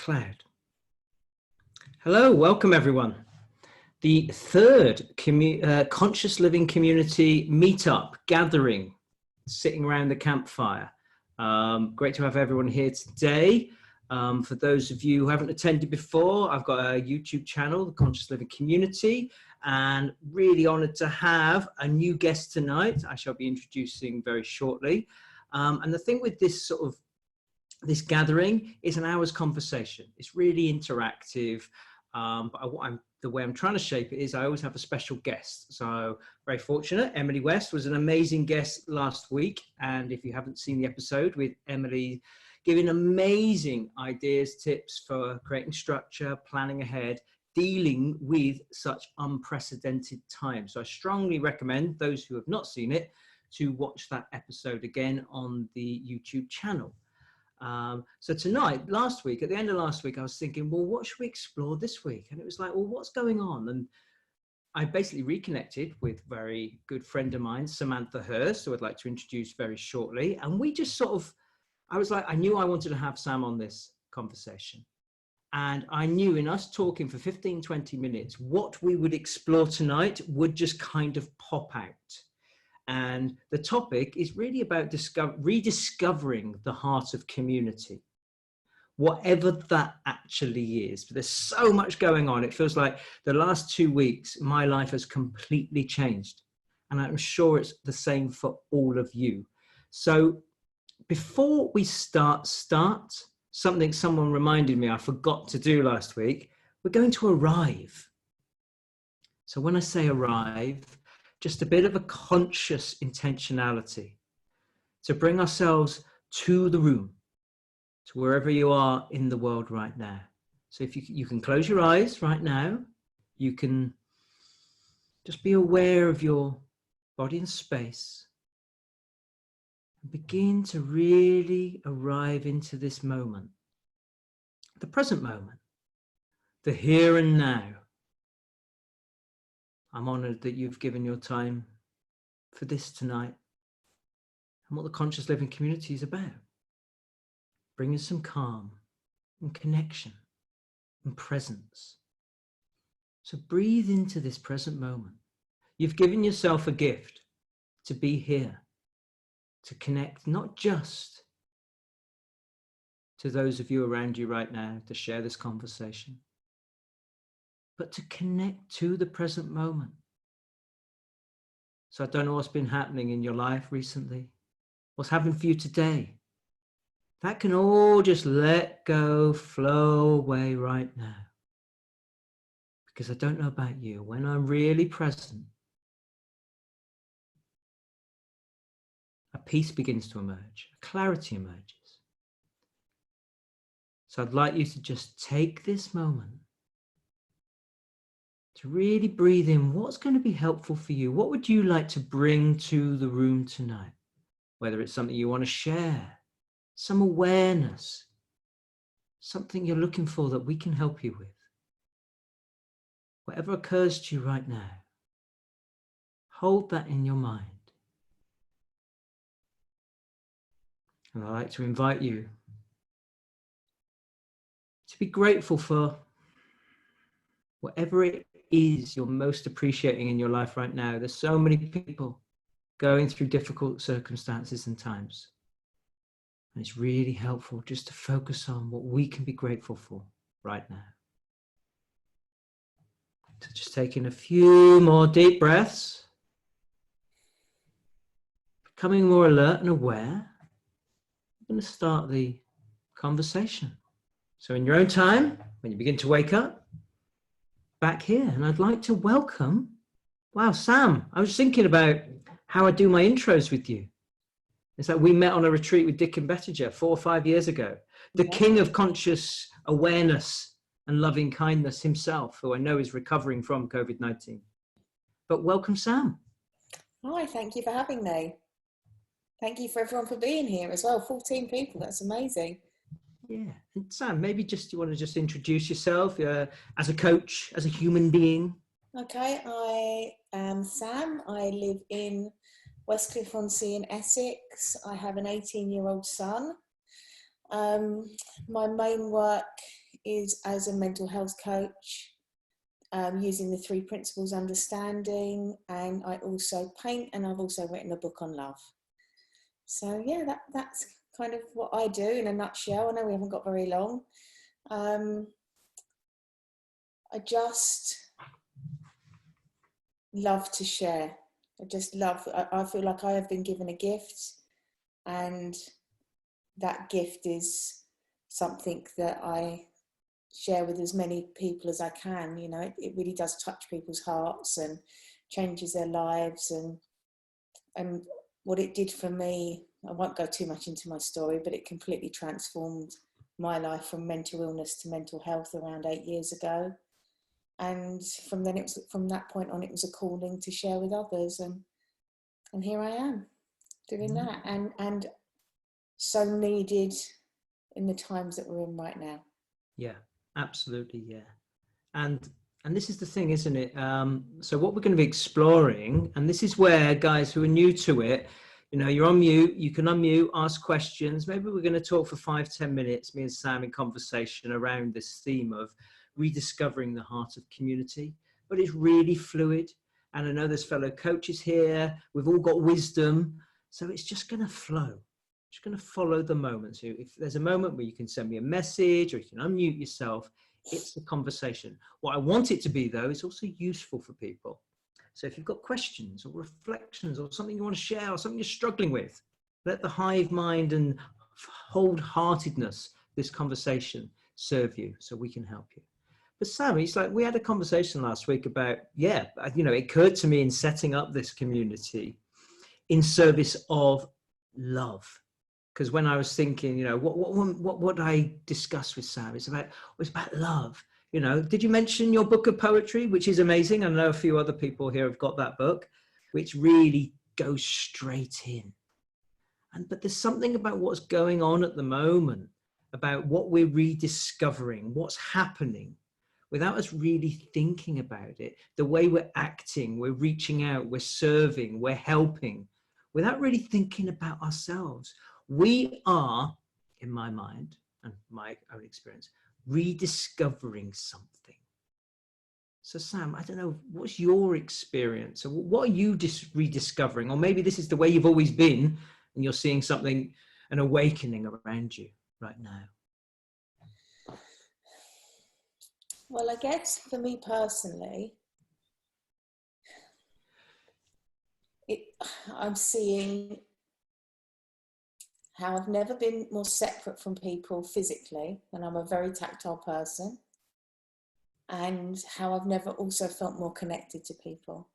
cloud. Hello, welcome everyone. The third conscious living community meetup gathering, sitting around the campfire. Great to have everyone here today. For those of you who haven't attended before, I've got a YouTube channel, the Conscious Living Community, and really honored to have a new guest tonight. I shall be introducing very shortly. And the thing with this this gathering is an hour's conversation. It's really interactive. But the way I'm trying to shape it is I always have a special guest. So very fortunate. Emily West was an amazing guest last week. And if you haven't seen the episode with Emily giving amazing ideas, tips for creating structure, planning ahead, dealing with such unprecedented times. So I strongly recommend those who have not seen it to watch that episode again on the YouTube channel. So tonight, last week, at the end of last week, I was thinking, well, what should we explore this week? And it was like, well, what's going on? And I basically reconnected with a very good friend of mine, Samantha Hurst, who I'd like to introduce very shortly. And we just I was like, I knew I wanted to have Sam on this conversation. And I knew in us talking for 15, 20 minutes, what we would explore tonight would just kind of pop out. And the topic is really about rediscovering the heart of community, whatever that actually is. But there's so much going on. It feels like the last 2 weeks, my life has completely changed. And I'm sure it's the same for all of you. So before we start something someone reminded me I forgot to do last week, we're going to arrive. So when I say arrive, just a bit of a conscious intentionality to bring ourselves to the room, to wherever you are in the world right now. So if you can close your eyes right now, you can just be aware of your body and space. Begin to really arrive into this moment, the present moment, the here and now. I'm honored that you've given your time for this tonight and what the Conscious Living Community is about. Bringing some calm and connection and presence. So breathe into this present moment. You've given yourself a gift to be here, to connect not just to those of you around you right now to share this conversation, but to connect to the present moment. So I don't know what's been happening in your life recently, what's happening for you today. That can all just let go, flow away right now. Because I don't know about you, when I'm really present, a peace begins to emerge, a clarity emerges. So I'd like you to just take this moment to really breathe in what's going to be helpful for you. What would you like to bring to the room tonight? Whether it's something you want to share, some awareness, something you're looking for that we can help you with. Whatever occurs to you right now, hold that in your mind. And I'd like to invite you to be grateful for whatever it is you're most appreciating in your life right now. There's so many people going through difficult circumstances and times. And it's really helpful just to focus on what we can be grateful for right now. So just taking a few more deep breaths, becoming more alert and aware. I'm going to start the conversation. So in your own time, when you begin to wake up, back here, and I'd like to welcome, wow, Sam, I was thinking about how I do my intros with you. It's like we met on a retreat with Dick and Bettinger 4 or 5 years ago. The king of conscious awareness and loving kindness himself, who I know is recovering from COVID-19. But welcome, Sam. Hi, thank you for having me. Thank you for everyone for being here as well. 14 people, that's amazing. Yeah, and Sam, maybe you want to just introduce yourself as a coach, as a human being. Okay, I am Sam. I live in Westcliff-on-Sea in Essex. I have an 18-year-old son. My main work is as a mental health coach, using the 3 principles understanding, and I also paint, and I've also written a book on love. So yeah, that's kind of what I do in a nutshell. I know we haven't got very long. I just love to share. I feel like I have been given a gift, and that gift is something that I share with as many people as I can. You know, it really does touch people's hearts and changes their lives. And what it did for me, I won't go too much into my story, but it completely transformed my life from mental illness to mental health around 8 years ago. And from that point on, it was a calling to share with others. And here I am doing that. And so needed in the times that we're in right now. Yeah, absolutely. Yeah. And this is the thing, isn't it? So what we're going to be exploring, and this is where, guys who are new to it, you know, you're on mute, you can unmute, ask questions. Maybe we're going to talk for 5-10 minutes, me and Sam, in conversation around this theme of rediscovering the heart of community. But it's really fluid. And I know there's fellow coaches here. We've all got wisdom. So it's just going to flow. Just going to follow the moment. So if there's a moment where you can send me a message or you can unmute yourself, it's a conversation. What I want it to be, though, is also useful for people. So if you've got questions or reflections or something you want to share or something you're struggling with, let the hive mind and wholeheartedness, this conversation, serve you so we can help you. But Sam, it's like we had a conversation last week about, it occurred to me in setting up this community in service of love. Because when I was thinking, what I discussed with Sam, it was about love. You know, did you mention your book of poetry, which is amazing? I know a few other people here have got that book, which really goes straight in. But there's something about what's going on at the moment, about what we're rediscovering, what's happening, without us really thinking about it. The way we're acting, we're reaching out, we're serving, we're helping, without really thinking about ourselves. We are, in my mind and my own experience, rediscovering something. So Sam, I don't know, what's your experience? What are you rediscovering? Or maybe this is the way you've always been and you're seeing something, an awakening around you right now. Well, I guess for me personally, I'm seeing how I've never been more separate from people physically, and I'm a very tactile person, and how I've never also felt more connected to people.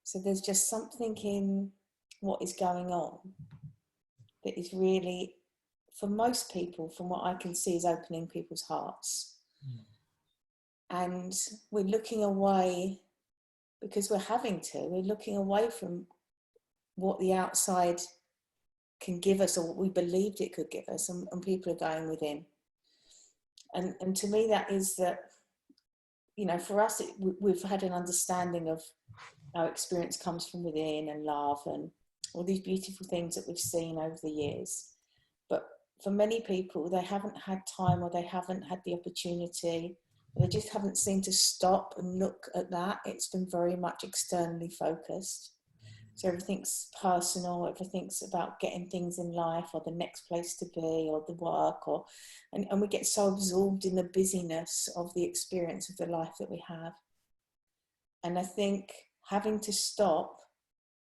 So there's just something in what is going on that is really, for most people, from what I can see, is opening people's hearts. And we're looking away, because we're looking away from what the outside can give us or what we believed it could give us, and people are going within. And to me, that is that, for us, we've had an understanding of our experience comes from within, and love, and all these beautiful things that we've seen over the years. But for many people, they haven't had time, or they haven't had the opportunity, or they just haven't seemed to stop and look at that. It's been very much externally focused. So everything's personal, everything's about getting things in life, or the next place to be, or the work, and we get so absorbed in the busyness of the experience of the life that we have. And I think having to stop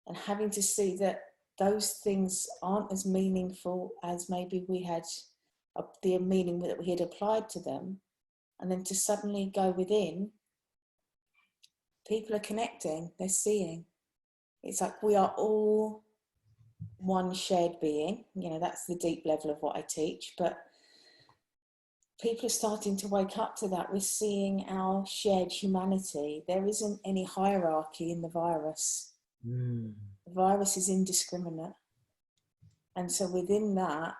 and having to see that those things aren't as meaningful as maybe we had, the meaning that we had applied to them, and then to suddenly go within, people are connecting, they're seeing. It's like we are all one shared being. That's the deep level of what I teach. But people are starting to wake up to that. We're seeing our shared humanity. There isn't any hierarchy in the virus. The virus is indiscriminate. And so within that,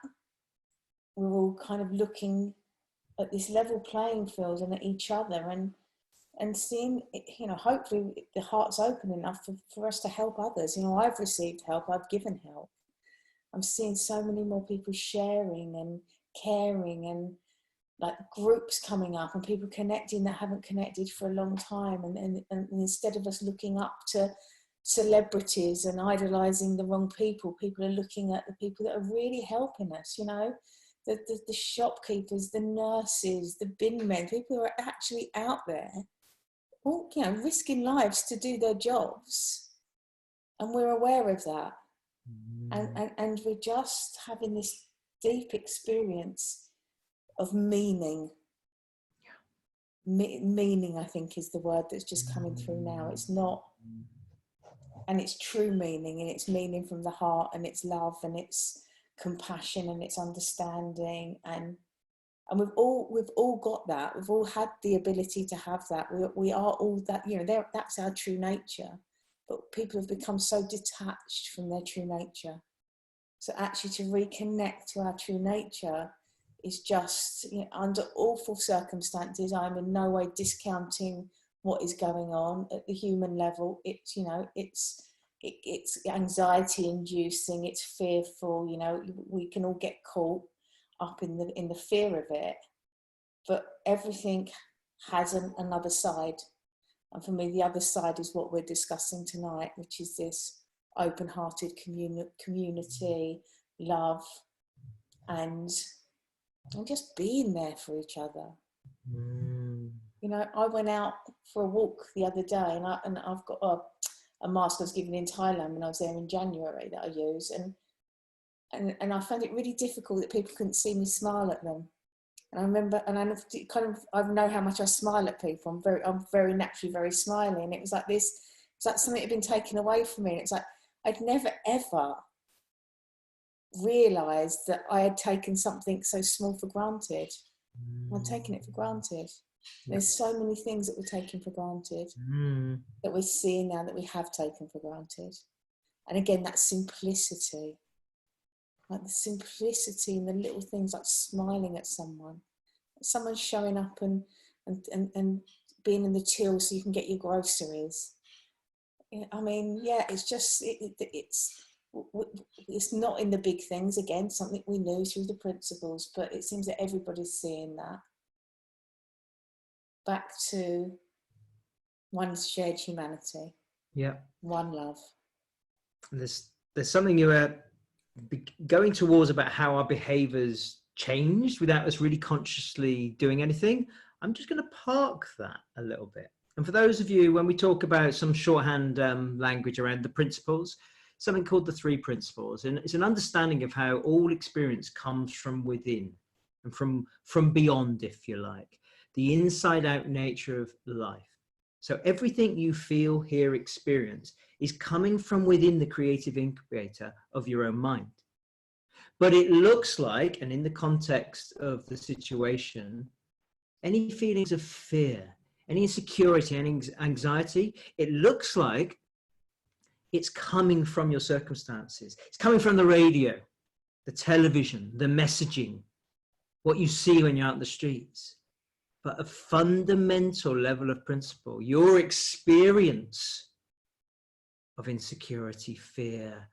we're all kind of looking at this level playing field and at each other, and seeing, hopefully the heart's open enough for us to help others. I've received help, I've given help. I'm seeing so many more people sharing and caring, and like groups coming up and people connecting that haven't connected for a long time. And instead of us looking up to celebrities and idolizing the wrong people, people are looking at the people that are really helping us, you know, the shopkeepers, the nurses, the bin men, people who are actually out there, all, you know, risking lives to do their jobs. And we're aware of that. And we're just having this deep experience of meaning. Meaning, I think, is the word that's just coming through now. It's not, and it's true meaning, and it's meaning from the heart, and it's love, and it's compassion, and it's understanding, and we've all got that. We've all had the ability to have that. We are all that, you know, that's our true nature. But people have become so detached from their true nature. So actually to reconnect to our true nature is just, you know, under awful circumstances. I'm in no way discounting what is going on at the human level. It's, you know, it's anxiety inducing, it's fearful, you know, we can all get caught up in the fear of it. But everything has another side. And for me, the other side is what we're discussing tonight, which is this open-hearted community, love, and just being there for each other. You know, I went out for a walk the other day, and I've got a mask I was given in Thailand when I was there in January that I use, and I found it really difficult that people couldn't see me smile at them. And I remember, and I know how much I smile at people. I'm very naturally very smiley, and it was like this. It's like something had been taken away from me. And it's like I'd never ever realised that I had taken something so small for granted. I'd taken it for granted. There's so many things that we're taking for granted that we're seeing now that we have taken for granted. And again, that simplicity. Like the simplicity in the little things, like smiling at someone showing up and being in the till so you can get your groceries. I mean, yeah, it's just it's not in the big things. Again, something we know through the principles, but it seems that everybody's seeing that. Back to one's shared humanity. Yeah, one love. There's something you were going towards about how our behaviors changed without us really consciously doing anything. I'm just going to park that a little bit. And for those of you, when we talk about some shorthand language around the principles, something called the 3 principles, and it's an understanding of how all experience comes from within and from beyond, if you like, the inside out nature of life. So everything you feel, hear, experience is coming from within the creative incubator of your own mind. But it looks like, and in the context of the situation, any feelings of fear, any insecurity, any anxiety, it looks like it's coming from your circumstances. It's coming from the radio, the television, the messaging, what you see when you're out in the streets. But a fundamental level of principle, your experience of insecurity, fear,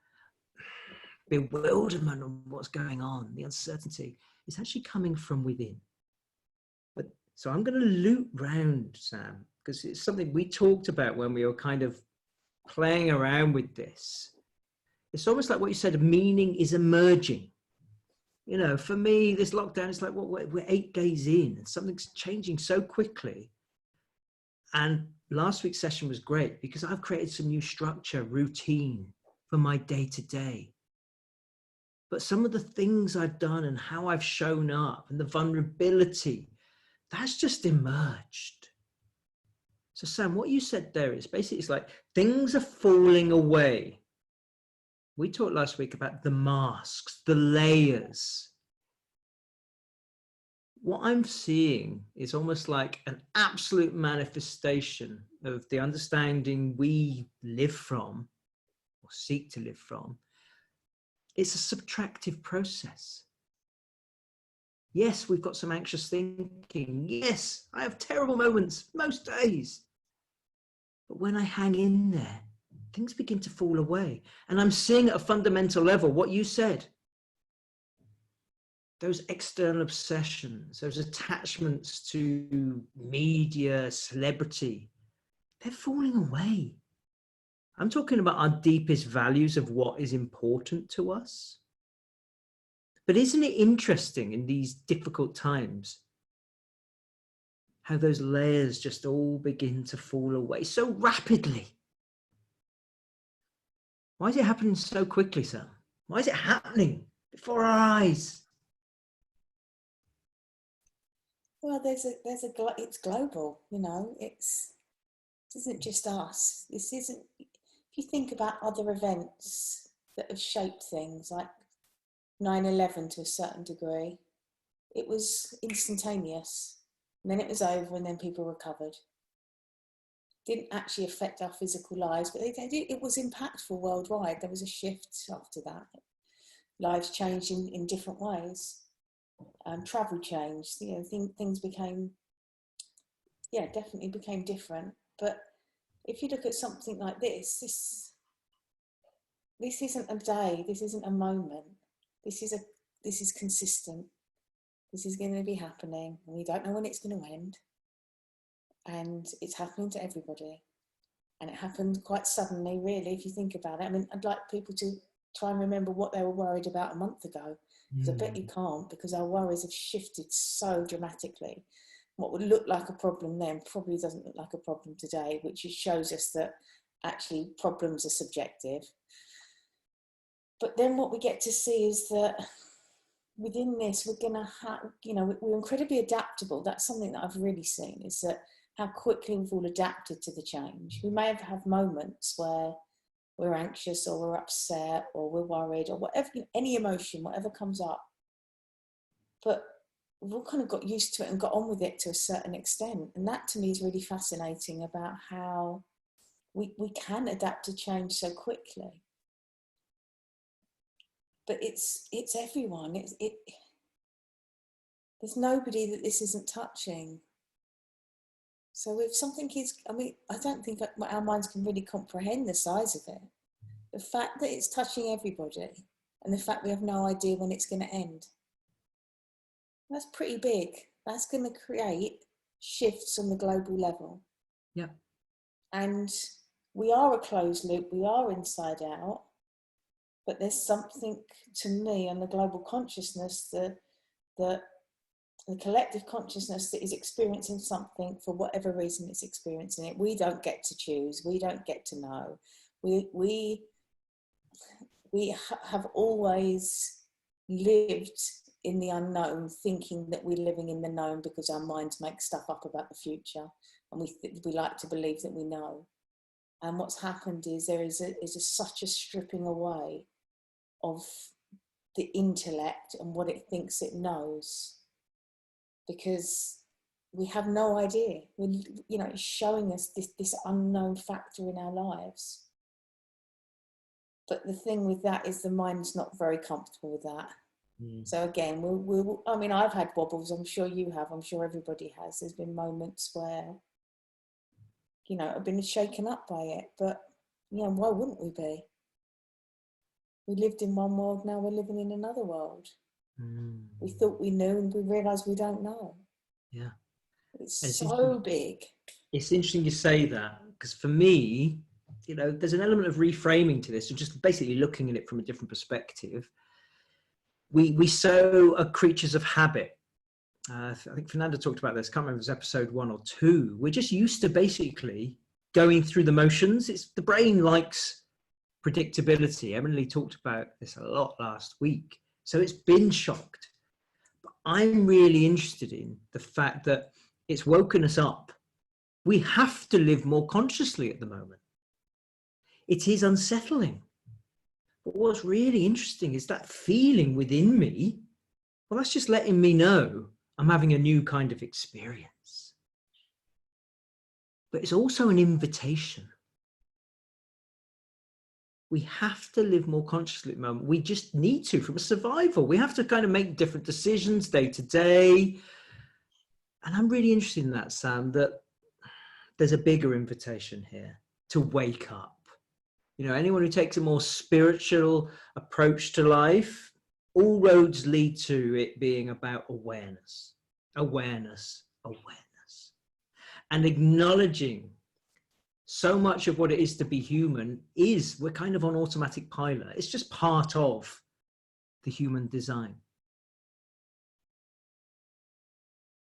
bewilderment of what's going on, the uncertainty, is actually coming from within. But so I'm going to loop round, Sam, because it's something we talked about when we were kind of playing around with this. It's almost like what you said, meaning is emerging. You know, for me, this lockdown is like, well, we're 8 days in and something's changing so quickly. And last week's session was great because I've created some new structure, routine for my day-to-day. But some of the things I've done and how I've shown up and the vulnerability, that's just emerged. So Sam, what you said there is basically, it's like things are falling away. We talked last week about the masks, the layers. What I'm seeing is almost like an absolute manifestation of the understanding we live from or seek to live from. It's a subtractive process. Yes, we've got some anxious thinking. Yes, I have terrible moments most days. But when I hang in there, things begin to fall away. And I'm seeing at a fundamental level what you said. those external obsessions, those attachments to media, celebrity, they're falling away. I'm talking about our deepest values of what is important to us. But isn't it interesting in these difficult times how those layers just all begin to fall away so rapidly? Why is it happening so quickly, Sam? Why is it happening before our eyes? Well, it's global, you know, it isn't just us. This isn't, if you think about other events that have shaped things like 9/11 to a certain degree, it was instantaneous. And then it was over and then people recovered. Didn't actually affect our physical lives, but it was impactful worldwide. There was a shift after that. Lives changed in different ways. Travel changed, you know, things became, yeah, definitely became different. But if you look at something like this isn't a day, this isn't a moment. This is consistent. This is going to be happening, and we don't know when it's going to end. And it's happening to everybody. And it happened quite suddenly, really, if you think about it. I mean, I'd like people to try and remember what they were worried about a month ago. Because I bet you can't, because our worries have shifted so dramatically. What would look like a problem then probably doesn't look like a problem today, which shows us that actually problems are subjective. But then what we get to see is that within this, we're going to have, you know, we're incredibly adaptable. That's something that I've really seen, is that how quickly we've all adapted to the change. We may have moments where we're anxious or we're upset or we're worried or whatever, any emotion, whatever comes up. But we've all kind of got used to it and got on with it to a certain extent. And that to me is really fascinating about how we can adapt to change so quickly. But it's everyone. There's nobody that this isn't touching. So if something is, I mean, I don't think our minds can really comprehend the size of it. The fact that it's touching everybody and the fact we have no idea when it's going to end. That's pretty big. That's going to create shifts on the global level. Yeah. And we are a closed loop. We are inside out. But there's something to me on the global consciousness, the collective consciousness that is experiencing something for whatever reason it's experiencing it. We don't get to choose. We don't get to know. We have always lived in the unknown, thinking that we're living in the known because our minds make stuff up about the future, and we like to believe that we know. And what's happened is there is such a stripping away of the intellect and what it thinks it knows, because we have no idea. You know, it's showing us this unknown factor in our lives. But the thing with that is the mind's not very comfortable with that. So again, I mean, I've had wobbles. I'm sure you have. I'm sure everybody has. There's been moments where, you know, I've been shaken up by it. But, you know, why wouldn't we be? We lived in one world, now we're living in another world. We thought we knew and we realised we don't know. Yeah. It's so big. It's interesting you say that, because for me, you know, there's an element of reframing to this, and just basically looking at it from a different perspective. We so are creatures of habit. I think Fernanda talked about this. I can't remember if it was episode 1 or 2. We're just used to basically going through the motions. The brain likes predictability. Emily talked about this a lot last week. So it's been shocked. But I'm really interested in the fact that it's woken us up. We have to live more consciously at the moment. It is unsettling. But what's really interesting is that feeling within me. Well, that's just letting me know I'm having a new kind of experience. But it's also an invitation. We have to live more consciously at the moment. We just need to, from a survival. We have to kind of make different decisions day to day. And I'm really interested in that, Sam, that there's a bigger invitation here to wake up. You know, anyone who takes a more spiritual approach to life, all roads lead to it being about awareness, awareness, awareness, and acknowledging so much of what it is to be human is we're kind of on automatic pilot. It's just part of the human design.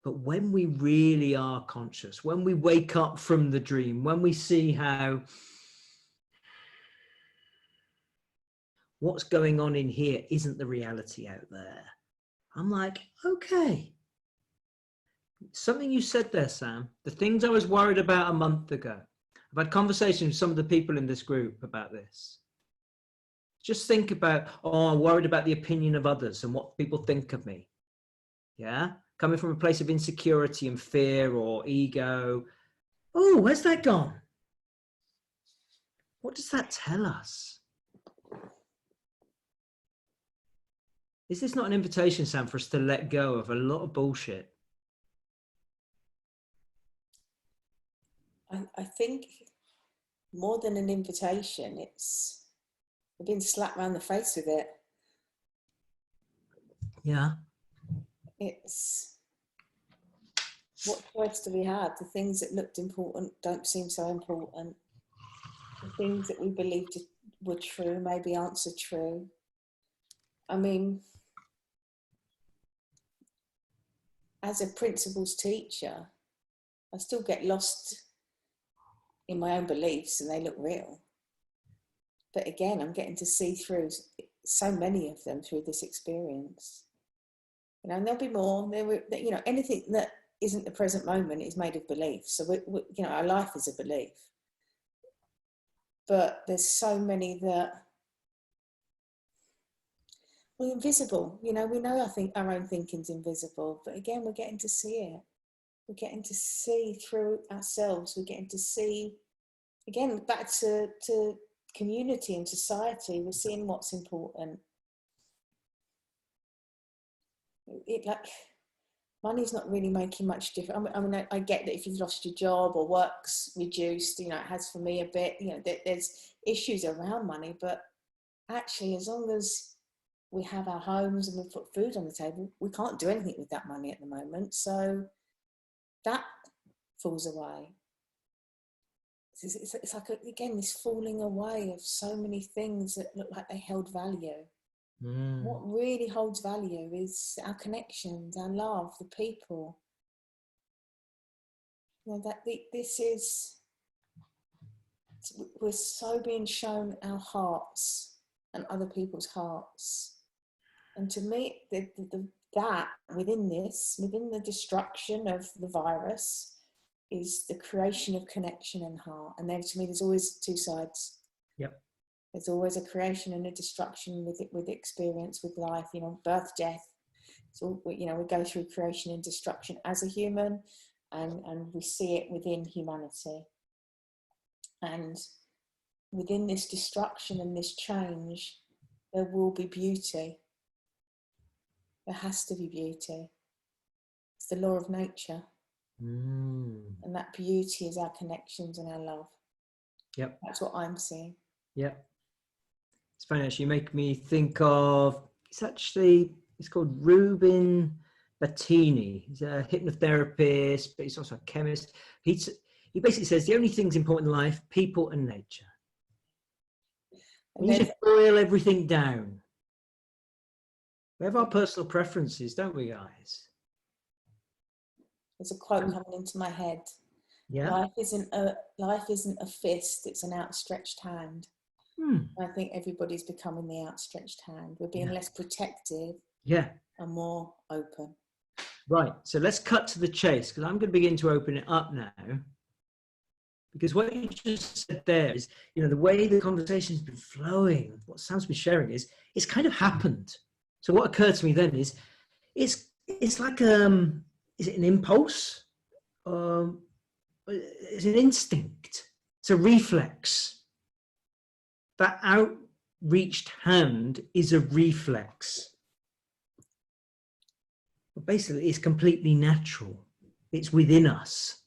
But when we really are conscious, when we wake up from the dream, when we see how what's going on in here isn't the reality out there, I'm like, okay. Something you said there, Sam, the things I was worried about a month ago. I've had conversations with some of the people in this group about this. Just think about, oh, I'm worried about the opinion of others and what people think of me. Yeah? Coming from a place of insecurity and fear or ego. Oh, where's that gone? What does that tell us? Is this not an invitation, Sam, for us to let go of a lot of bullshit? I think more than an invitation, it's we've been slapped around the face with it. Yeah. It's what choice do we have? The things that looked important don't seem so important. The things that we believed were true maybe aren't so true. I mean, as a principal's teacher, I still get lost in my own beliefs and they look real. But again, I'm getting to see through so many of them through this experience. You know, and there'll be more. You know, anything that isn't the present moment is made of belief. So, you know, our life is a belief. But there's so many that we're invisible. You know, we know our own thinking's invisible. But again, we're getting to see it. We're getting to see through ourselves. We're getting to see, again, back to community and society. We're seeing what's important. Money's not really making much difference. I mean, I get that if you've lost your job or work's reduced, you know, it has for me a bit, you know, there's issues around money, but actually, as long as we have our homes and we put food on the table, we can't do anything with that money at the moment. So that falls away. It's like, again, this falling away of so many things that look like they held value. What really holds value is our connections, our love, the people. You know, we're so being shown our hearts and other people's hearts. And to me, that within the destruction of the virus, is the creation of connection and heart. And then to me, there's always two sides. Yep. There's always a creation and a destruction with experience, with life, you know, birth, death. So, you know, we go through creation and destruction as a human, and we see it within humanity. And within this destruction and this change, there will be beauty. There has to be beauty. It's the law of nature. And that beauty is our connections and our love. Yep. That's what I'm seeing. Yep. It's funny, actually. You make me think of, it's called Ruben Bettini. He's a hypnotherapist, but he's also a chemist. He basically says the only things important in life, people and nature. We need to boil everything down. We have our personal preferences, don't we, guys? There's a quote coming into my head. Yeah. Life isn't a fist, it's an outstretched hand. I think everybody's becoming the outstretched hand. We're being less protective and more open. Right. So let's cut to the chase, because I'm going to begin to open it up now. Because what you just said there is, you know, the way the conversation's been flowing, what Sam's been sharing is, it's kind of happened. So what occurred to me then is, it's like, is it an impulse? It's an instinct. It's a reflex. That outreached hand is a reflex. But basically, it's completely natural. It's within us.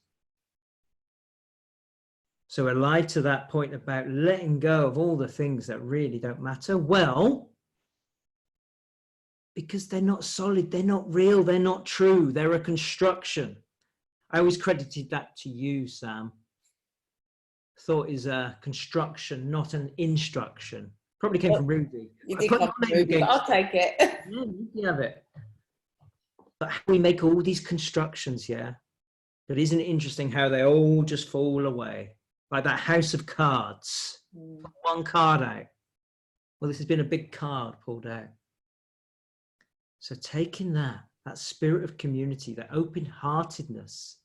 So alive to that point about letting go of all the things that really don't matter. Well, because they're not solid, they're not real, they're not true, they're a construction. I always credited that to you, Sam. Thought is a construction, not an instruction. Probably came from Rudy. You I did put come your from name Ruby, but against I'll take it. Yeah, you can have it. But how we make all these constructions, yeah. But isn't it interesting how they all just fall away? Like that house of cards. One card out. Well, this has been a big card pulled out. So taking that spirit of community, that open-heartedness,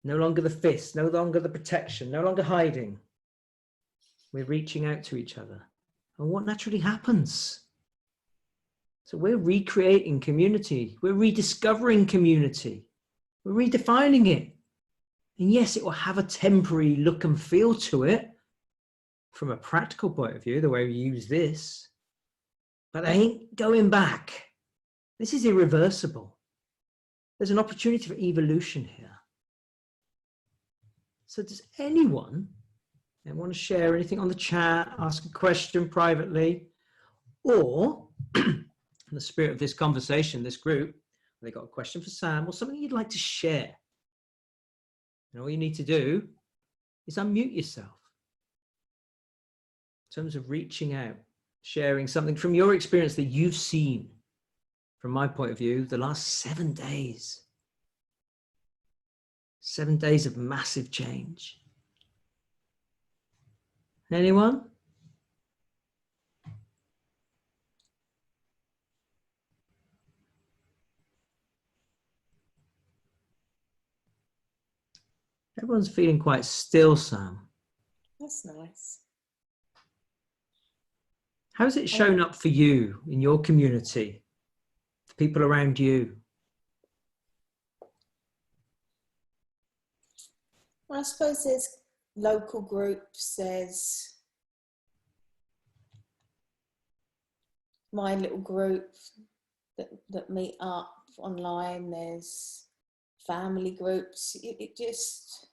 no longer the fist, no longer the protection, no longer hiding. We're reaching out to each other. And what naturally happens? So we're recreating community. We're rediscovering community. We're redefining it. And yes, it will have a temporary look and feel to it from a practical point of view, the way we use this. But they ain't going back. This is irreversible. There's an opportunity for evolution here. So does anyone want to share anything on the chat, ask a question privately, or in the spirit of this conversation, this group, they got a question for Sam or something you'd like to share? And all you need to do is unmute yourself. In terms of reaching out, sharing something from your experience that you've seen, from my point of view, the last 7 days. 7 days of massive change. Anyone? Everyone's feeling quite still, Sam. That's nice. How's it shown up for you in your community, for people around you? Well, I suppose there's local groups, there's my little group that meet up online, there's family groups. It just,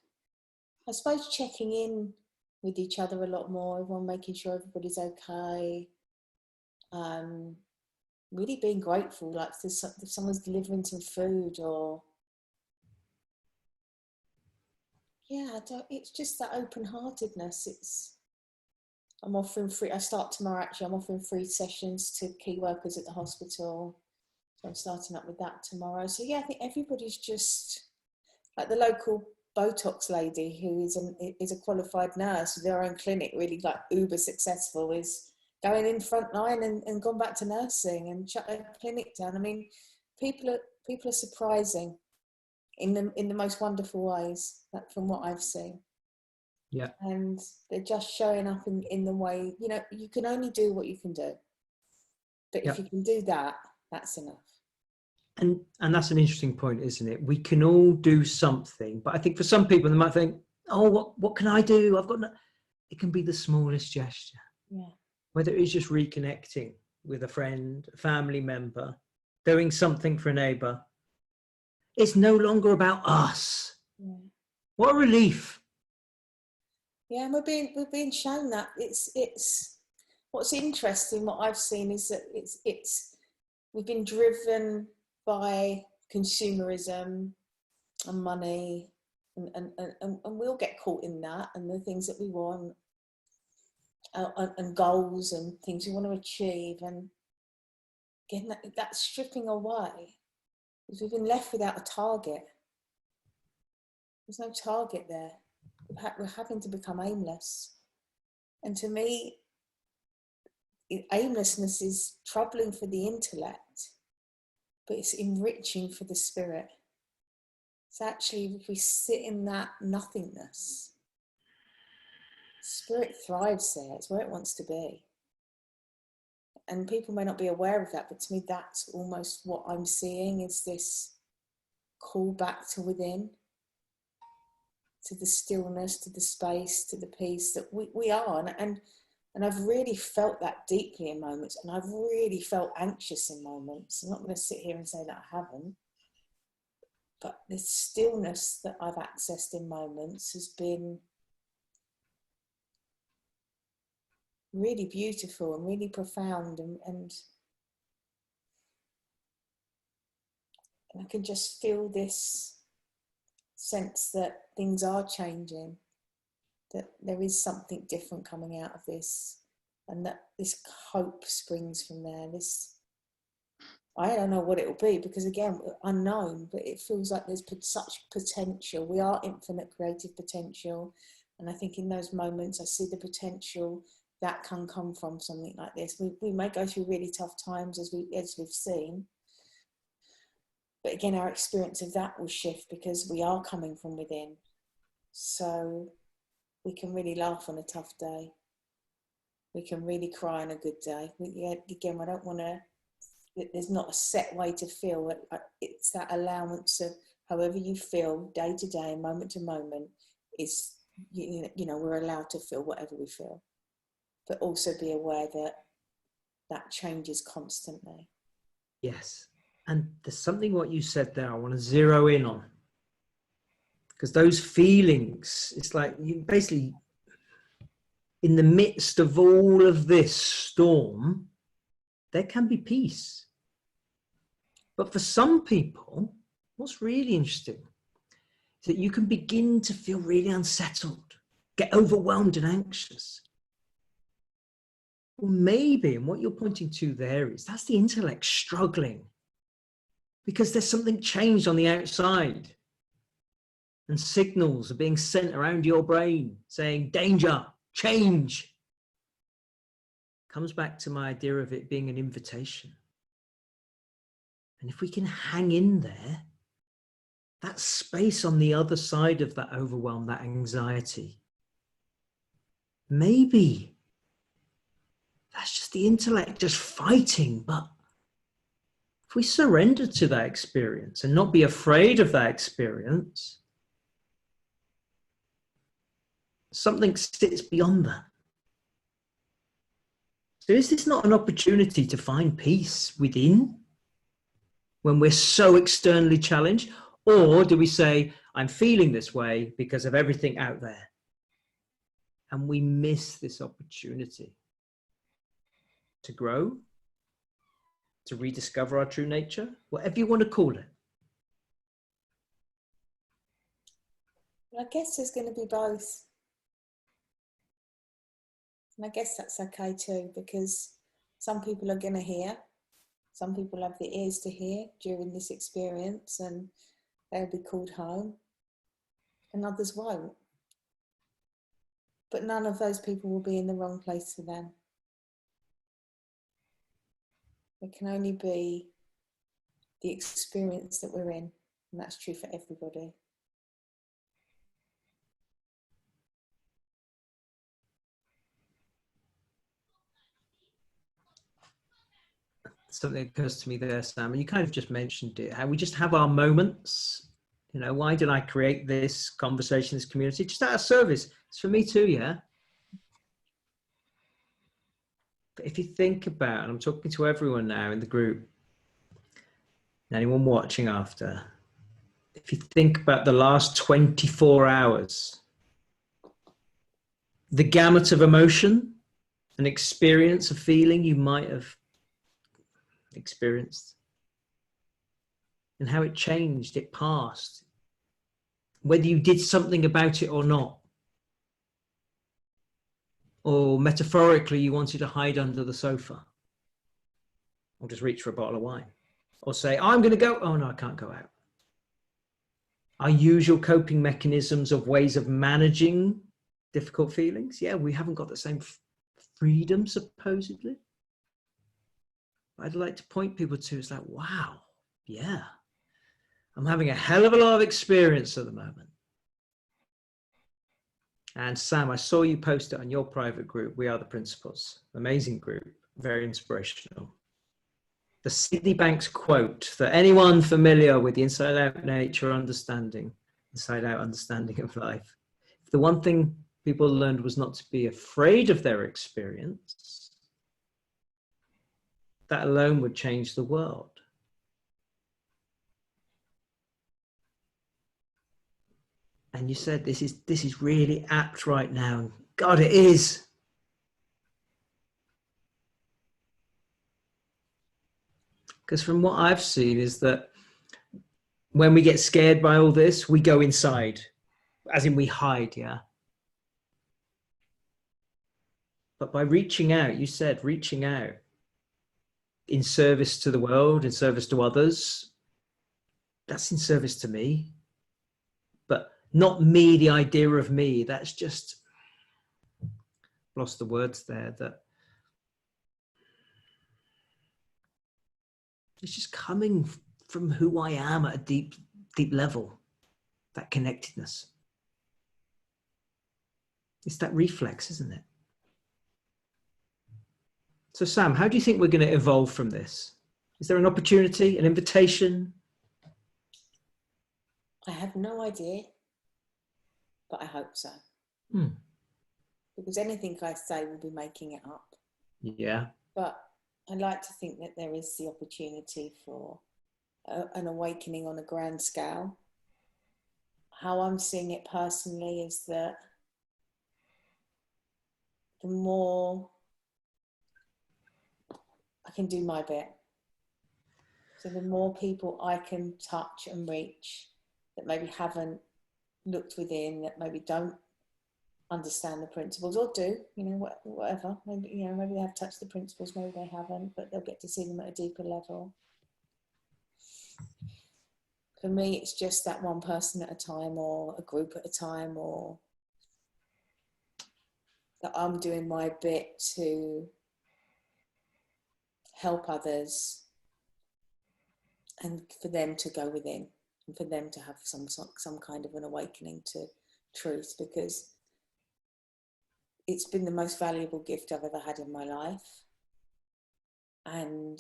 I suppose, checking in with each other a lot more, everyone making sure everybody's okay. Really being grateful, like if someone's delivering some food, or yeah, it's just that open-heartedness. I'm offering free, I start tomorrow actually, I'm offering free sessions to key workers at the hospital. So I'm starting up with that tomorrow. So yeah, I think everybody's just, like the local Botox lady who is a qualified nurse with their own clinic, really like uber successful, is going in front line and gone back to nursing and shut their clinic down. I mean, people are surprising in the most wonderful ways, like from what I've seen. Yeah. And they're just showing up in the way, you know, you can only do what you can do. But if you can do that, that's enough. And that's an interesting point, isn't it? We can all do something, but I think for some people they might think, oh, what can I do? I've got no. It can be the smallest gesture. Yeah. Whether it is just reconnecting with a friend, a family member, doing something for a neighbor. It's no longer about us. Yeah. What a relief. Yeah, and we're being shown that it's what's interesting, what I've seen is that we've been driven by consumerism and money, and we'll get caught in that, and the things that we want, and goals and things we want to achieve, and getting that stripping away, because we've been left without a target. There's no target there. We're having to become aimless. And to me, aimlessness is troubling for the intellect, but it's enriching for the spirit. So actually, if we sit in that nothingness, spirit thrives there. It's where it wants to be. And people may not be aware of that, but to me, that's almost what I'm seeing, is this call back to within, to the stillness, to the space, to the peace that we are. And I've really felt that deeply in moments, and I've really felt anxious in moments. I'm not going to sit here and say that I haven't, but the stillness that I've accessed in moments has been really beautiful and really profound, and I can just feel this sense that things are changing, that there is something different coming out of this, and that this hope springs from there. This, I don't know what it will be, because again, unknown, but it feels like there's such potential. We are infinite creative potential. And I think in those moments, I see the potential that can come from something like this. We may go through really tough times, as we've seen. But again, our experience of that will shift because we are coming from within. So we can really laugh on a tough day. We can really cry on a good day. Again, I don't want to, there's not a set way to feel. It's that allowance of however you feel day to day, moment to moment, is, you know, we're allowed to feel whatever we feel, but also be aware that that changes constantly. Yes. And there's something what you said there I want to zero in on, because those feelings, it's like you basically, in the midst of all of this storm, there can be peace. But for some people, what's really interesting is that you can begin to feel really unsettled, get overwhelmed and anxious. Well, maybe, and what you're pointing to there is that's the intellect struggling, because there's something changed on the outside, and signals are being sent around your brain saying danger, change. Comes back to my idea of it being an invitation. And if we can hang in there, that space on the other side of that overwhelm, that anxiety, maybe that's just the intellect just fighting. But if we surrender to that experience and not be afraid of that experience, something sits beyond that. So is this not an opportunity to find peace within when we're so externally challenged? Or do we say, I'm feeling this way because of everything out there? And we miss this opportunity to grow, to rediscover our true nature, whatever you want to call it. I guess there's going to be both. And I guess that's okay too, because some people are going to hear, some people have the ears to hear during this experience and they'll be called home, and others won't. But none of those people will be in the wrong place for them. It can only be the experience that we're in, and that's true for everybody. Something occurs to me there, Sam, and you kind of just mentioned it, how we just have our moments. You know, why did I create this conversation, this community? Just out of service. It's for me too, yeah? But if you think about, and I'm talking to everyone now in the group, anyone watching after, if you think about the last 24 hours, the gamut of emotion and experience of feeling you might have experienced, and how it changed, it passed, whether you did something about it or not, or metaphorically you wanted to hide under the sofa, or just reach for a bottle of wine, or say, I'm going to go, oh no, I can't go out. Our usual coping mechanisms of ways of managing difficult feelings, yeah, we haven't got the same freedom, supposedly. I'd like to point people to, it's like, wow, yeah, I'm having a hell of a lot of experience at the moment. And Sam, I saw you post it on your private group, We Are the Principles. Amazing group, very inspirational. The Sydney Banks quote, for anyone familiar with the inside out nature understanding, inside out understanding of life, if the one thing people learned was not to be afraid of their experience, that alone would change the world. And you said this is really apt right now. God, it is. Because from what I've seen is that when we get scared by all this, we go inside, as in we hide, yeah. But by reaching out, you said reaching out in service to the world, in service to others, that's in service to me. But not me, the idea of me, that's just, lost the words there, that it's just coming from who I am at a deep, deep level, that connectedness. It's that reflex, isn't it? So Sam, how do you think we're going to evolve from this? Is there an opportunity, an invitation? I have no idea, but I hope so. Because anything I say will be making it up. Yeah. But I like to think that there is the opportunity for an awakening on a grand scale. How I'm seeing it personally is that the more I can do my bit, so the more people I can touch and reach that maybe haven't looked within, that maybe don't understand the principles, or do, you know, whatever, maybe, you know, maybe they have touched the principles, maybe they haven't, but they'll get to see them at a deeper level. For me, it's just that one person at a time, or a group at a time, or that I'm doing my bit to help others, and for them to go within, and for them to have some kind of an awakening to truth, because it's been the most valuable gift I've ever had in my life. And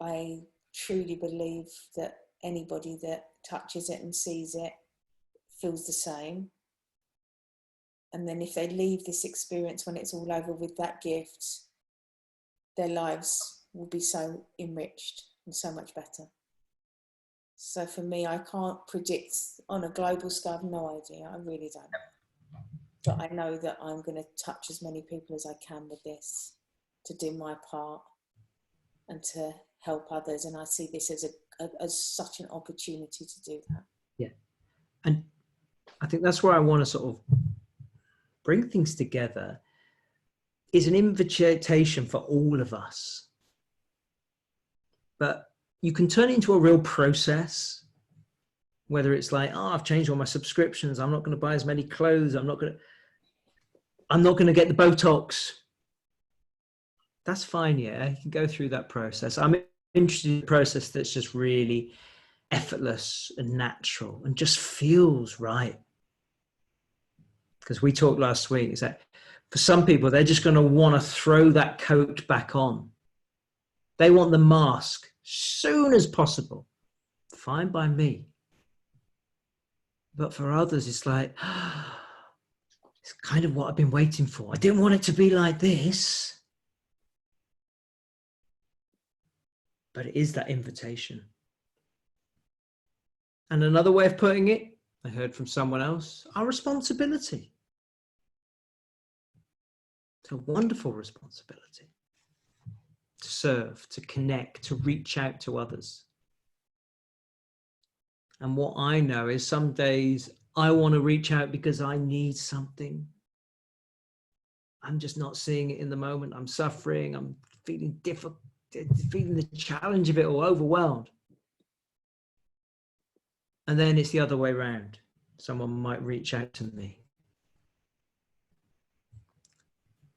I truly believe that anybody that touches it and sees it feels the same. And then if they leave this experience when it's all over with that gift, their lives will be so enriched and so much better. So for me, I can't predict on a global scale, I've no idea, I really don't. But I know that I'm going to touch as many people as I can with this, to do my part and to help others. And I see this as such an opportunity to do that. Yeah. And I think that's where I want to sort of bring things together, is an invitation for all of us. But you can turn it into a real process, whether it's like, oh, I've changed all my subscriptions, I'm not going to buy as many clothes, I'm not going to get the Botox. That's fine, yeah, you can go through that process. I'm interested in a process that's just really effortless and natural and just feels right. Because we talked last week, is that for some people, they're just going to want to throw that coat back on. They want the mask soon as possible. Fine by me. But for others, it's like, it's kind of what I've been waiting for. I didn't want it to be like this. But it is that invitation. And another way of putting it, I heard from someone else, our responsibility. It's a wonderful responsibility to serve, to connect, to reach out to others. And what I know is some days I want to reach out because I need something. I'm just not seeing it in the moment. I'm suffering. I'm feeling difficult, feeling the challenge of it all, overwhelmed. And then it's the other way around. Someone might reach out to me.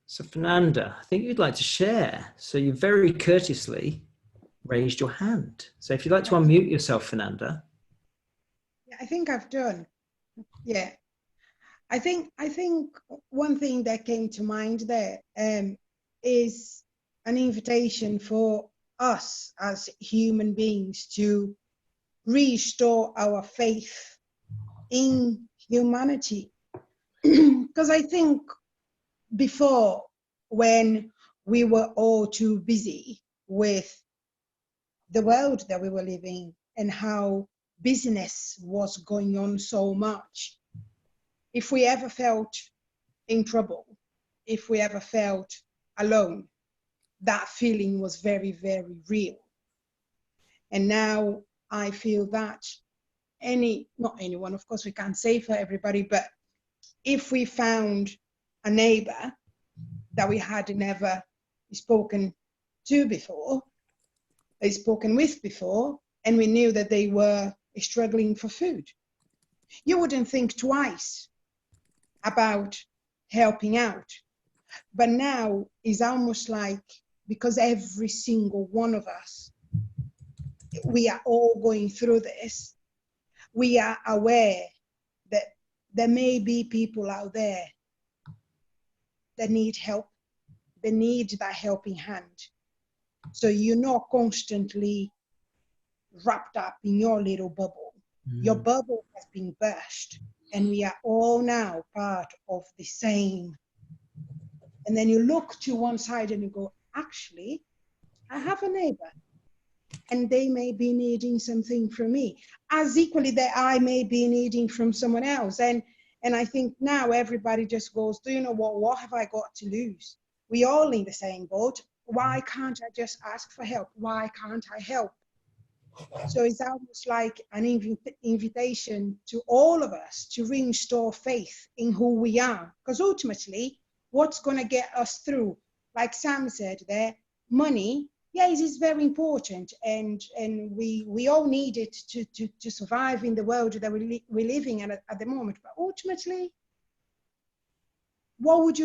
So Fernanda, I think you'd like to share. So you very courteously raised your hand. So if you'd like to unmute yourself, Fernanda. I think I've done. Yeah. I think one thing that came to mind there is an invitation for us as human beings to restore our faith in humanity. Because I think before, when we were all too busy with the world that we were living and how business was going on so much, if we ever felt in trouble, if we ever felt alone, that feeling was very, very real. And now I feel that not anyone, of course we can't say for everybody, but if we found a neighbor that we had never spoken to before, spoken with before, and we knew that they were struggling for food, you wouldn't think twice about helping out. But now it's almost like, because every single one of us, we are all going through this, we are aware that there may be people out there that need help, they need that helping hand. So you're not constantly wrapped up in your little bubble. Your bubble has been burst, and we are all now part of the same. And then you look to one side and you go, actually, I have a neighbor, and they may be needing something from me, as equally that I may be needing from someone else. And I think now everybody just goes, do you know what have I got to lose? We all in the same boat. Why can't I just ask for help? Why can't I help? So it's almost like an invitation to all of us to restore faith in who we are. Because ultimately, what's going to get us through, like Sam said there, money, yes, it's very important, and we all need it to survive in the world that we're living in at the moment. But ultimately, what would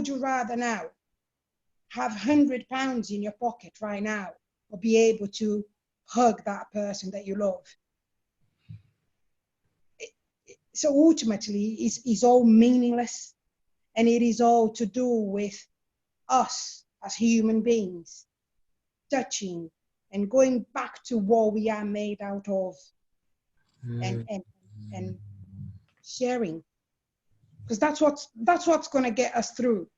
you rather now? Have £100 in your pocket right now, or be able to hug that person that you love? So ultimately, it's all meaningless, and it is all to do with us as human beings touching and going back to what we are made out of, and sharing, because that's what's going to get us through,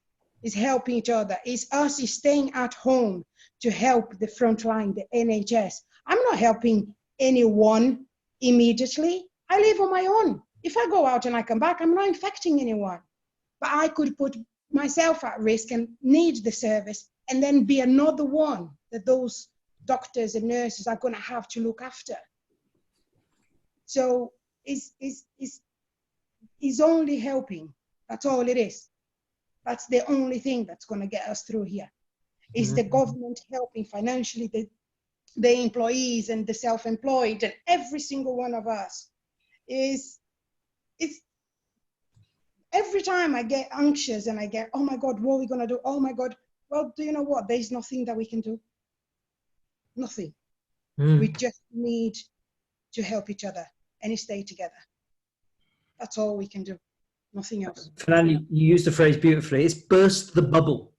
is helping each other. Is staying at home to help the front line, the NHS. I'm not helping anyone immediately. I live on my own. If I go out and I come back, I'm not infecting anyone. But I could put myself at risk and need the service, and then be another one that those doctors and nurses are going to have to look after. So it's only helping. That's all it is. That's the only thing that's going to get us through here. Is the government helping financially, the employees and the self-employed, and every single one of us. It's every time I get anxious and I get, oh my God, what are we going to do? Oh my God. Well, do you know what? There's nothing that we can do. Nothing. We just need to help each other and stay together. That's all we can do. Nothing else. Fernand, you used the phrase beautifully. It's burst the bubble,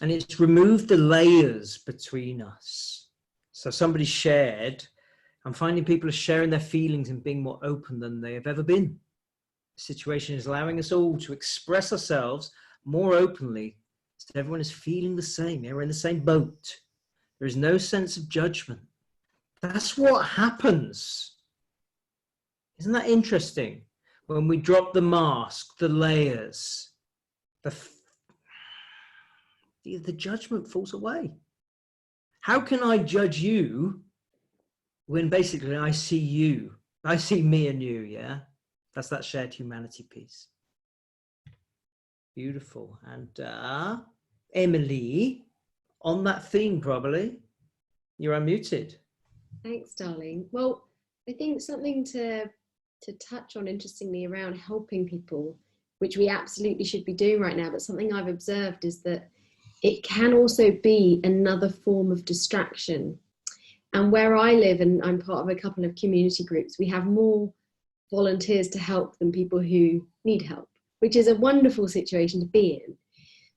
and it's removed the layers between us. So somebody shared, I'm finding people are sharing their feelings and being more open than they have ever been. The situation is allowing us all to express ourselves more openly, so everyone is feeling the same. We're in the same boat. There is no sense of judgment. That's what happens. Isn't that interesting? When we drop the mask, the layers, the judgment falls away. How can I judge you when basically I see you? I see me and you, yeah? That's that shared humanity piece. Beautiful. And Emily, on that theme probably, you're unmuted. Thanks, darling. Well, I think something to touch on interestingly around helping people, which we absolutely should be doing right now, but something I've observed is that it can also be another form of distraction. And where I live, and I'm part of a couple of community groups, we have more volunteers to help than people who need help, which is a wonderful situation to be in.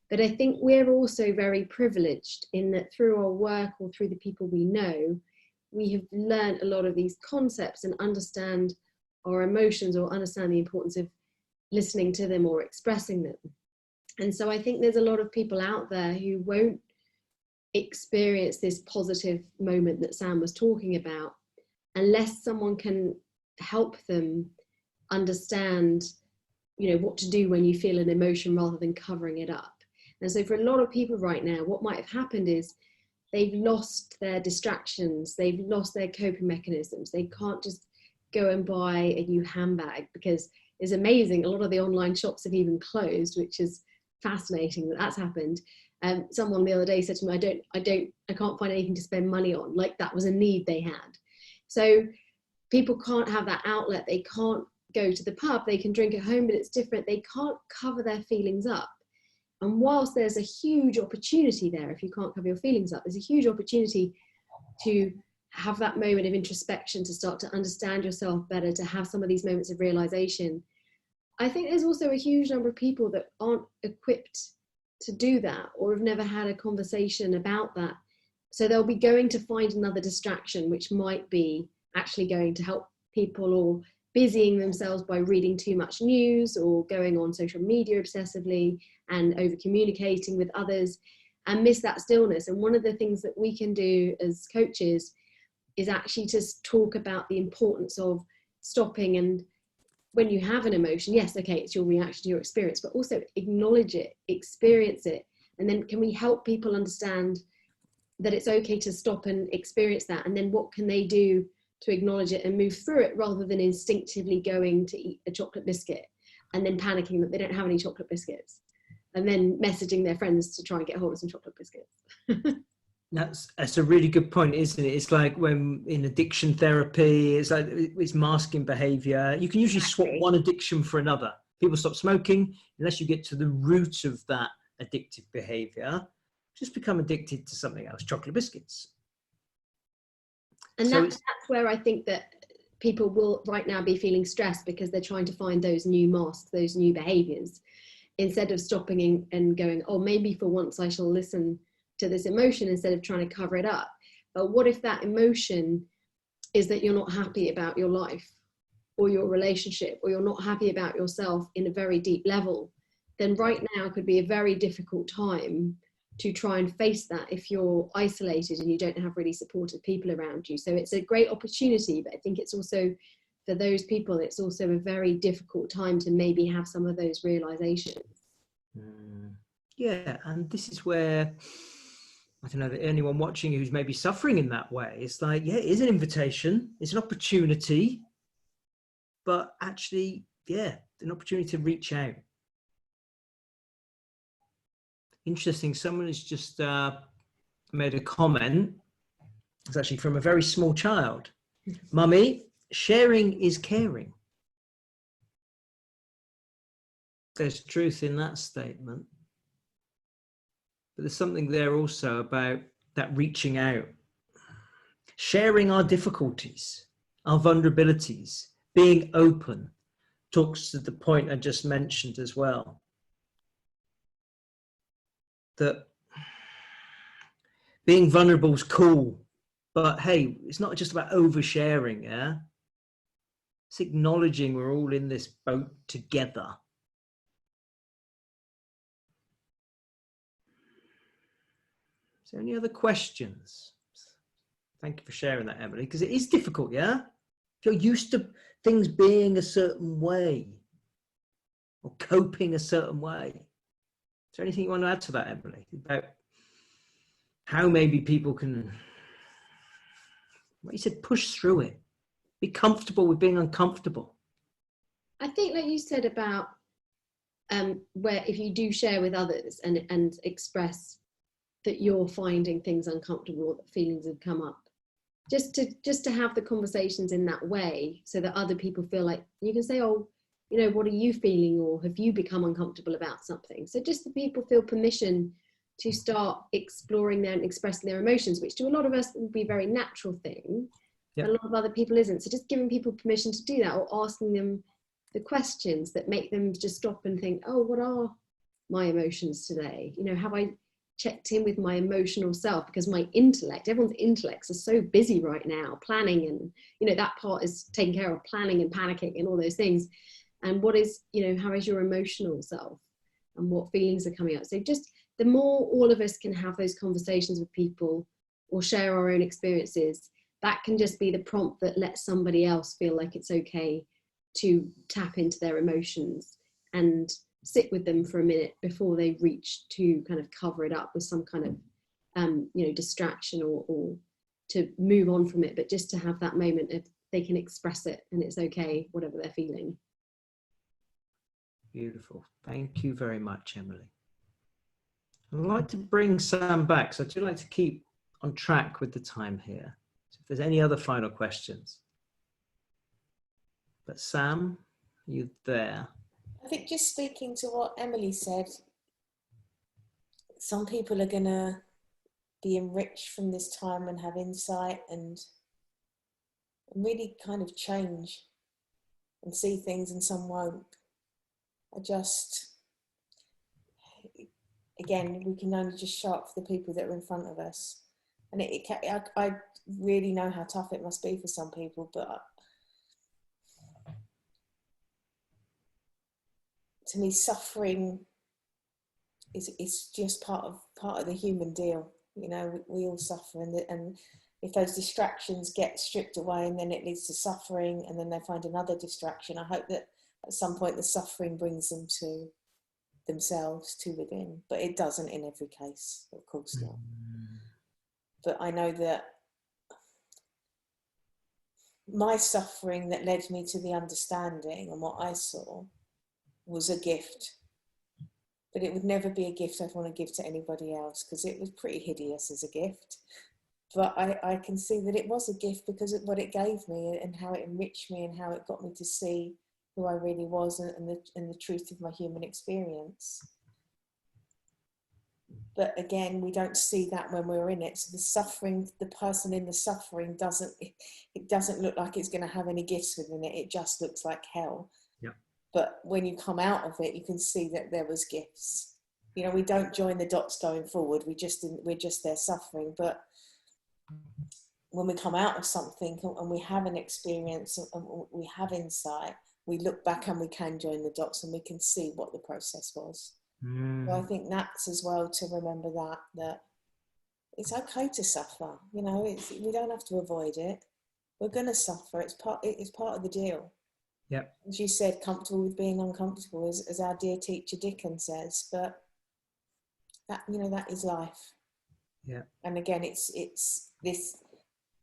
But I think we're also very privileged in that through our work or through the people we know, we have learned a lot of these concepts and understand our emotions, or understand the importance of listening to them or expressing them. And so I think there's a lot of people out there who won't experience this positive moment that Sam was talking about unless someone can help them understand, you know, what to do when you feel an emotion rather than covering it up. And so for a lot of people right now, what might have happened is they've lost their distractions, they've lost their coping mechanisms. They can't just go and buy a new handbag, because it's amazing, a lot of the online shops have even closed, which is fascinating that that's happened. Someone the other day said to me, I can't find anything to spend money on, like that was a need they had. So people can't have that outlet. They can't go to the pub, they can drink at home, but it's different. They can't cover their feelings up. And whilst there's a huge opportunity there, if you can't cover your feelings up, there's a huge opportunity to have that moment of introspection, to start to understand yourself better, to have some of these moments of realization. I think there's also a huge number of people that aren't equipped to do that, or have never had a conversation about that. So they'll be going to find another distraction, which might be actually going to help people, or busying themselves by reading too much news, or going on social media obsessively and over communicating with others, and miss that stillness. And one of the things that we can do as coaches is actually just talk about the importance of stopping, and when you have an emotion, yes, okay, it's your reaction to your experience, but also acknowledge it, experience it. And then can we help people understand that it's okay to stop and experience that? And then what can they do to acknowledge it and move through it, rather than instinctively going to eat a chocolate biscuit and then panicking that they don't have any chocolate biscuits, and then messaging their friends to try and get hold of some chocolate biscuits. That's a really good point, isn't it? It's like when in addiction therapy, it's like it's masking behavior. You can usually swap one addiction for another. People stop smoking unless you get to the root of that addictive behavior. Just become addicted to something else, chocolate biscuits. And So that's where I think that people will right now be feeling stressed, because they're trying to find those new masks, those new behaviors, instead of stopping and going, oh, maybe for once I shall listen to this emotion instead of trying to cover it up. But what if that emotion is that you're not happy about your life or your relationship, or you're not happy about yourself in a very deep level? Then right now could be a very difficult time to try and face that if you're isolated and you don't have really supportive people around you. So it's a great opportunity, but I think it's also, for those people, it's also a very difficult time to maybe have some of those realizations. Yeah, and this is where, I don't know, that anyone watching who's maybe suffering in that way, it's like, yeah, it is an invitation, it's an opportunity, but actually, yeah, an opportunity to reach out. Interesting, someone has just made a comment. It's actually from a very small child. Mummy, sharing is caring. There's truth in that statement. But there's something there also about that reaching out. Sharing our difficulties, our vulnerabilities, being open, talks to the point I just mentioned as well. That being vulnerable is cool, but hey, it's not just about oversharing, yeah? It's acknowledging we're all in this boat together. Is there any other questions? Thank you for sharing that, Emily, because it is difficult, yeah? If you're used to things being a certain way or coping a certain way. Is there anything you want to add to that, Emily, about how maybe people can, what you said, push through it, be comfortable with being uncomfortable? I think, like you said about where if you do share with others and express that you're finding things uncomfortable, or that feelings have come up, just to have the conversations in that way, so that other people feel like you can say, oh, you know, what are you feeling, or have you become uncomfortable about something? So just that people feel permission to start exploring their and expressing their emotions, which to a lot of us would be a very natural thing, Yep. but a lot of other people isn't. So just giving people permission to do that, or asking them the questions that make them just stop and think, oh, what are my emotions today? You know, have I checked in with my emotional self? Because my intellect, everyone's intellects are so busy right now, planning, and, you know, that part is taken care of, planning and panicking and all those things. And what is, you know, how is your emotional self, and what feelings are coming up? So just the more all of us can have those conversations with people, or share our own experiences, that can just be the prompt that lets somebody else feel like it's okay to tap into their emotions and sit with them for a minute before they reach to kind of cover it up with some kind of distraction or to move on from it, but just to have that moment of they can express it and it's okay, whatever they're feeling. Beautiful. Thank you very much, Emily. I'd like to bring Sam back, so I do like to keep on track with the time here. So if there's any other final questions. But Sam, are you there? I think just speaking to what Emily said, some people are going to be enriched from this time and have insight and really kind of change and see things, and some won't. Again, we can only just show up for the people that are in front of us. And I really know how tough it must be for some people, but to me, suffering is just part of the human deal. We all suffer, and if those distractions get stripped away, and then it leads to suffering, and then they find another distraction, I hope that at some point the suffering brings them to themselves, to within. But it doesn't in every case, of course not. But I know that my suffering that led me to the understanding and what I saw was a gift. But it would never be a gift I'd want to give to anybody else, because it was pretty hideous as a gift. But I can see that it was a gift because of what it gave me and how it enriched me and how it got me to see who I really was and the truth of my human experience. But again, we don't see that when we're in it. So the suffering, the person in the suffering doesn't look like it's going to have any gifts within it. It just looks like hell. But when you come out of it, you can see that there was gifts. We don't join the dots going forward. We're just there suffering. But when we come out of something and we have an experience and we have insight, we look back and we can join the dots and we can see what the process was. So I think that's as well to remember that it's okay to suffer. We don't have to avoid it. We're going to suffer. It's part of the deal. Yep. As you said, comfortable with being uncomfortable, as our dear teacher Dickens says. But that is life. Yeah. And again, it's this.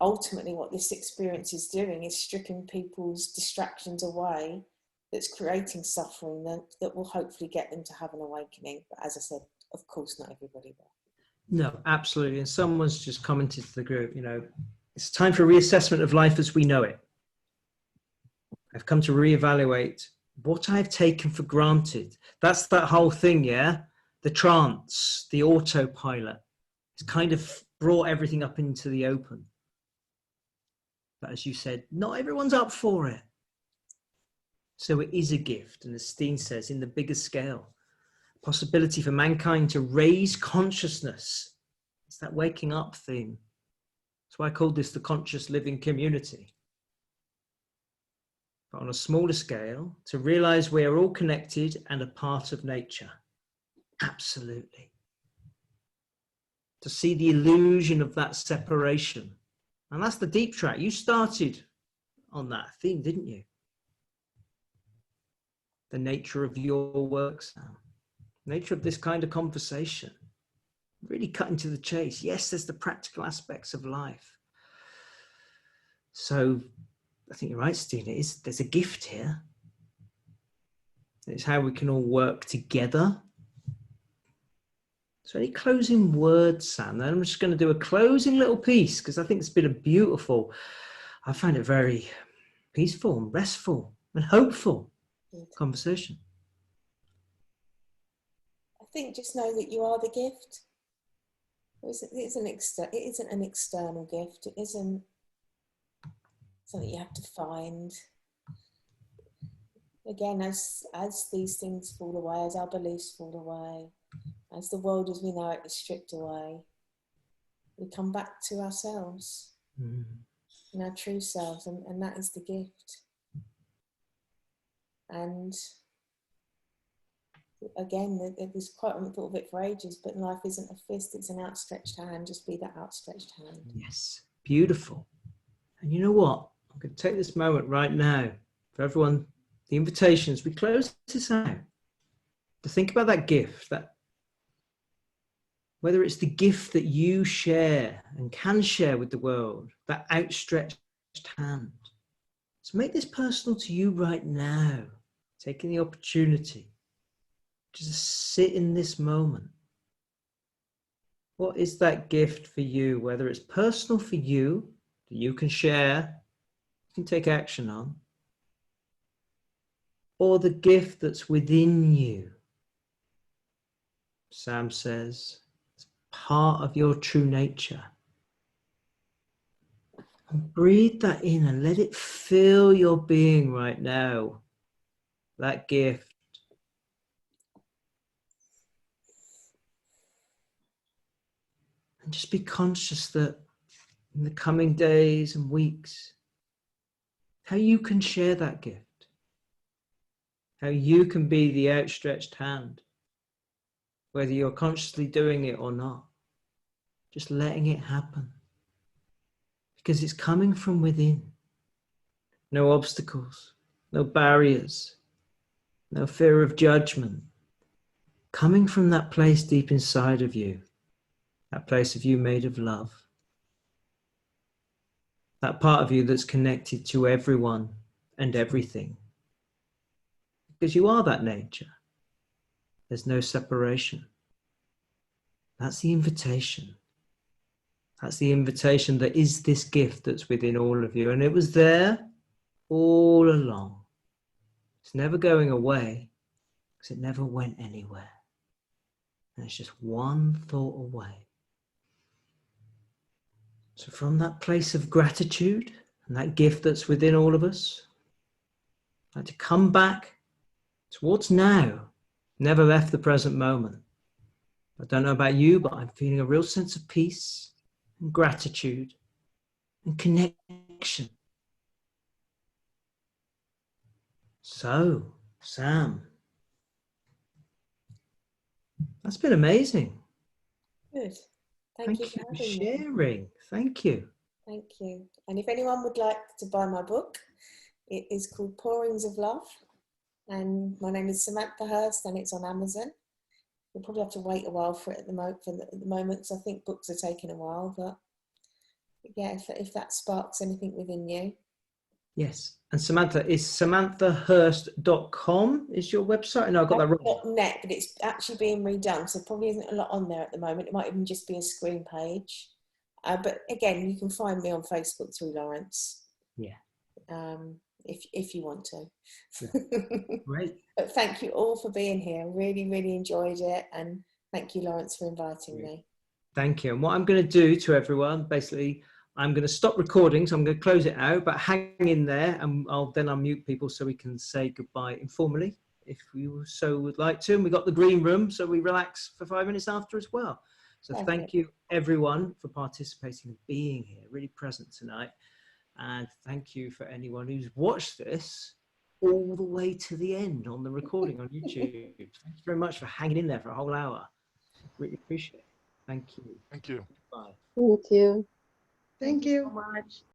Ultimately, what this experience is doing is stripping people's distractions away. That's creating suffering that will hopefully get them to have an awakening. But as I said, of course, not everybody will. No, absolutely. And someone's just commented to the group, it's time for reassessment of life as we know it. I've come to reevaluate what I've taken for granted. That's that whole thing, yeah? The trance, the autopilot. It's kind of brought everything up into the open. But as you said, not everyone's up for it. So it is a gift. And as Steen says, in the bigger scale, possibility for mankind to raise consciousness. It's that waking up thing. That's why I called this the conscious living community. But on a smaller scale, to realize we are all connected and a part of nature. Absolutely. To see the illusion of that separation. And that's the deep track. You started on that theme, didn't you? The nature of your work, Sam. Nature of this kind of conversation. Really cutting to the chase. Yes, there's the practical aspects of life. So I think you're right, Steen. There's a gift here. It's how we can all work together. So any closing words, Sam? Then I'm just going to do a closing little piece because I think it's been I find it very peaceful and restful and hopeful conversation. I think just know that you are the gift. It isn't an external gift. It isn't something you have to find. Again, as these things fall away, as our beliefs fall away, as the world as we know it is stripped away, we come back to ourselves and our true selves, and that is the gift. And again, this quote I've thought of it for ages, but life isn't a fist, it's an outstretched hand. Just be that outstretched hand. Yes, beautiful. And you know what? I'm going to take this moment right now for everyone, the invitations, we close this out, to think about that gift, that whether it's the gift that you share and can share with the world, that outstretched hand. So make this personal to you right now, taking the opportunity to just sit in this moment. What is that gift for you, whether it's personal for you, that you can share, you can take action on, or the gift that's within you? Sam says, it's part of your true nature. And breathe that in and let it fill your being right now, that gift. And just be conscious that in the coming days and weeks, how you can share that gift, how you can be the outstretched hand, whether you're consciously doing it or not, just letting it happen, because it's coming from within. No obstacles, no barriers, no fear of judgment, coming from that place deep inside of you, that place of you made of love, that part of you that's connected to everyone and everything, because you are that nature. There's no separation. That's the invitation. That's the invitation that is this gift that's within all of you. And it was there all along. It's never going away, because it never went anywhere. And it's just one thought away. So from that place of gratitude and that gift that's within all of us, I'd like to come back towards now. Never left the present moment. I don't know about you, but I'm feeling a real sense of peace and gratitude and connection. So, Sam, that's been amazing. Good. Thank you you for having me. sharing. Thank you. Thank you. And if anyone would like to buy my book, it is called Pourings of Love. And my name is Samantha Hurst, and it's on Amazon. You'll probably have to wait a while for it at the moment, because I think books are taking a while. But yeah, if that sparks anything within you. Yes. And Samantha, is samanthahurst.com is your website? And I got that wrong. .net, but it's actually being redone, so probably isn't a lot on there at the moment. It might even just be a screen page. But again, you can find me on Facebook through Lawrence. Yeah. If you want to. Yeah. Great. But thank you all for being here. Really, really enjoyed it. And thank you, Lawrence, for inviting me. Thank you. And what I'm going to do to everyone, basically, I'm going to stop recording, so I'm going to close it out, but hang in there, and I'll unmute people so we can say goodbye informally, if you so would like to. And we got the green room, so we relax for 5 minutes after as well. So thank you, everyone, for participating and being here, really present tonight. And thank you for anyone who's watched this all the way to the end on the recording on YouTube. Thank you very much for hanging in there for a whole hour. Really appreciate it. Thank you. Thank you. Bye. Thank you. Thank you so much.